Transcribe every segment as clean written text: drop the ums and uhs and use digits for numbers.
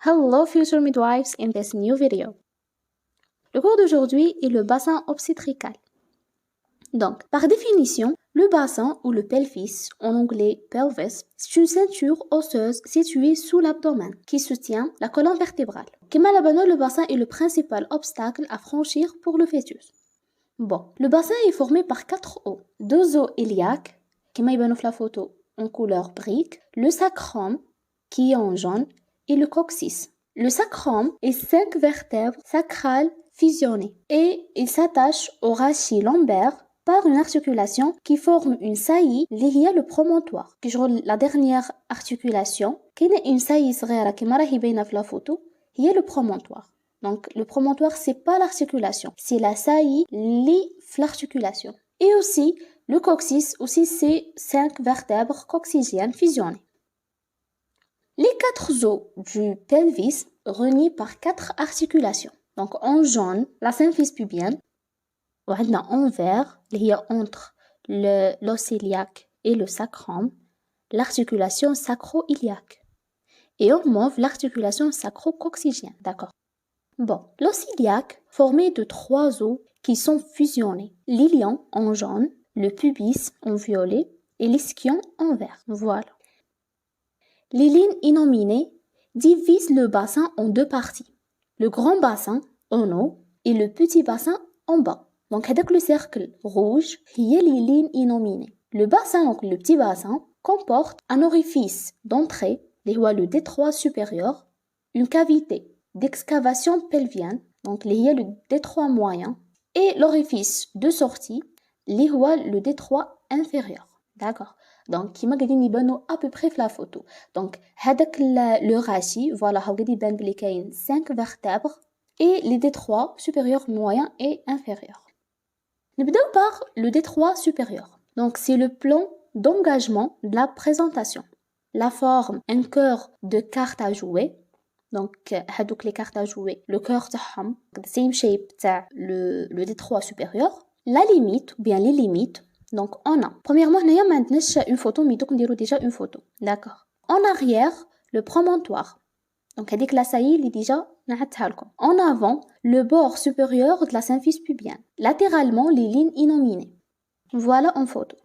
Hello future midwives in this new video. Le cours d'aujourd'hui est le bassin obstétrical. Donc, par définition, le bassin ou le pelvis, en anglais pelvis, c'est une ceinture osseuse située sous l'abdomen qui soutient la colonne vertébrale. Comme le bassin est le principal obstacle à franchir pour le fœtus. Bon, le bassin est formé par 4 os. 2 os iliaques, qui m'aïbanent la photo en couleur brique, le sacrum, qui est en jaune, et le coccyx. Le sacrum est 5 vertèbres sacrales fusionnées et il s'attache au rachis lombaire par une articulation qui forme une saillie liée à le promontoire. La dernière articulation, qui est une saillie صغيرة كما راهي باينة في la photo, هي le promontoire. Donc le promontoire c'est pas l'articulation, c'est la saillie liée à l'articulation. Et aussi le coccyx aussi c'est 5 vertèbres coccygiennes fusionnées. Les 4 os du pelvis renient par 4 articulations. Donc en jaune, la symphyse pubienne, en vert, il y a entre l'os iliaque et le sacrum, l'articulation sacro-iliaque. Et en mauve, l'articulation sacro-coccygienne. D'accord. Bon, l'os iliaque formé de 3 os qui sont fusionnés. L'ilion en jaune, le pubis en violet et l'ischion en vert. Voilà. Les lignes innominées divisent le bassin en 2 parties. Le grand bassin en haut et le petit bassin en bas. Donc, avec le cercle rouge, il y a les lignes innominées. Le bassin, donc le petit bassin, comporte un orifice d'entrée, le détroit supérieur, une cavité d'excavation pelvienne, donc il y a le détroit moyen, et l'orifice de sortie, le détroit inférieur. D'accord. Donc, qui m'a dit à peu près la photo. Donc, le rachis, voilà, il y a 5 vertèbres et les détroits supérieurs, moyens et inférieurs. Nous commençons par le détroit supérieur. Donc, c'est le plan d'engagement de la présentation. La forme, un cœur de carte à jouer. Donc, les cartes à jouer, le cœur de same shape, le détroit supérieur. La limite, ou bien les limites. Donc, on a. Premièrement, on a maintenant une photo, mais donc on dirait déjà une photo. D'accord. En arrière, le promontoire. Donc, avec la saillie, il est déjà. En avant, le bord supérieur de la symphyse pubienne. Latéralement, les lignes innominées. Voilà en photo.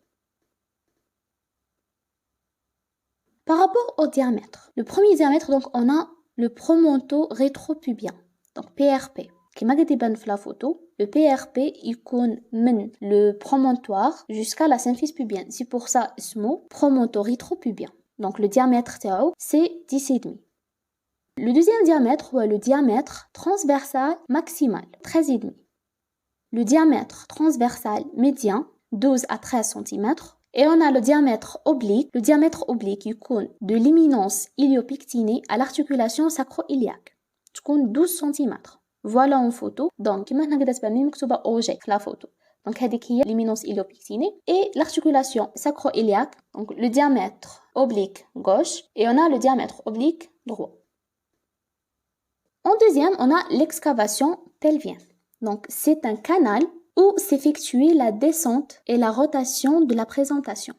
Par rapport au diamètre. Le premier diamètre, donc, on a le promonto-rétropubien. Donc, PRP. Qui m'a dit la photo. Le PRP, il compte le promontoire jusqu'à la symphyse pubienne. C'est pour ça, ce mot, promonto-rétropubien. Donc, le diamètre, c'est 10,5. Le deuxième diamètre, ou le diamètre transversal maximal, 13,5. Le diamètre transversal médian, 12 à 13 cm. Et on a le diamètre oblique. Le diamètre oblique, il compte de l'éminence iliopectinée à l'articulation sacro-iliaque. Il compte 12 cm. Voilà en photo. Donc, maintenant, on va objet la photo. Donc, c'est l'éminence iliopectinée et l'articulation sacro-iliaque. Donc, le diamètre oblique gauche et on a le diamètre oblique droit. En deuxième, on a l'excavation pelvienne. Donc, c'est un canal où s'effectue la descente et la rotation de la présentation.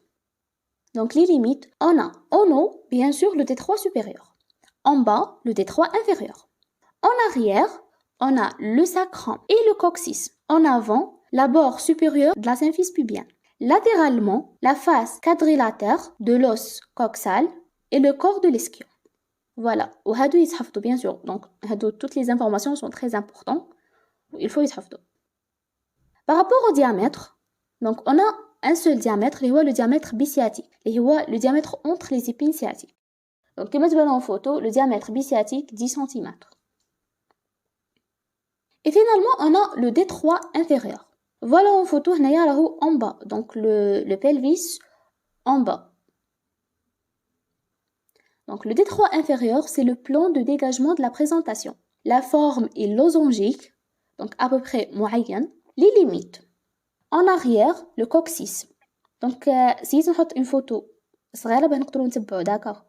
Donc, les limites, on a en haut, bien sûr, le détroit supérieur. En bas, le détroit inférieur. En arrière, on a le sacrum et le coccyx. En avant, la bord supérieure de la symphyse pubienne. Latéralement, la face quadrilatère de l'os coxal et le corps de l'ischion. Voilà. Ou hadou yitahafdou, bien sûr. Donc, toutes les informations sont très importantes. Il faut yitahafdou. Par rapport au diamètre, donc on a un seul diamètre, qui est le diamètre bisciatique, qui est le diamètre entre les épines sciatiques. Donc, comme tu vois en photo, le diamètre bisciatique 10 cm. Et finalement, on a le détroit inférieur. Voilà en photo, en bas. Donc, le pelvis en bas. Donc, le détroit inférieur, c'est le plan de dégagement de la présentation. La forme est losangique, donc à peu près moyenne. Les limites. En arrière, le coccyx. Donc, si on met une photo, d'accord.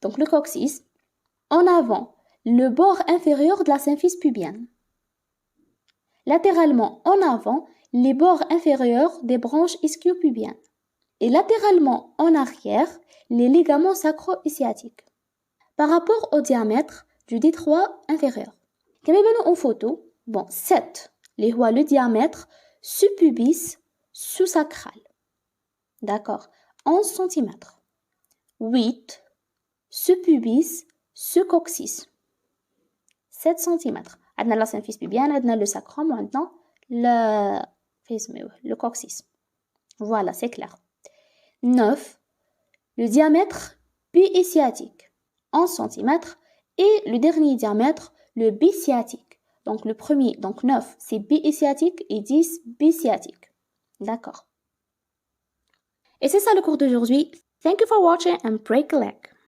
Donc, le coccyx. En avant, le bord inférieur de la symphyse pubienne. Latéralement, en avant, les bords inférieurs des branches ischio-pubiennes. Et latéralement, en arrière, les ligaments sacro-ischiatiques. Par rapport au diamètre, du détroit inférieur. Comme on en photo, bon, 7, les هو le diamètre subpubis sous-sacral. D'accord, 11 cm. 8, subpubis subcoccyx. 7 cm. On a la symphyse pubienne, on a le sacrum, maintenant le coccyx. Voilà, c'est clair. 9, le diamètre bi-sciatique, 11 cm. Et le dernier diamètre, le bisciatique. Donc le premier, donc 9, c'est bi-sciatique et 10, bisciatique. D'accord. Et c'est ça le cours d'aujourd'hui. Thank you for watching and break a leg.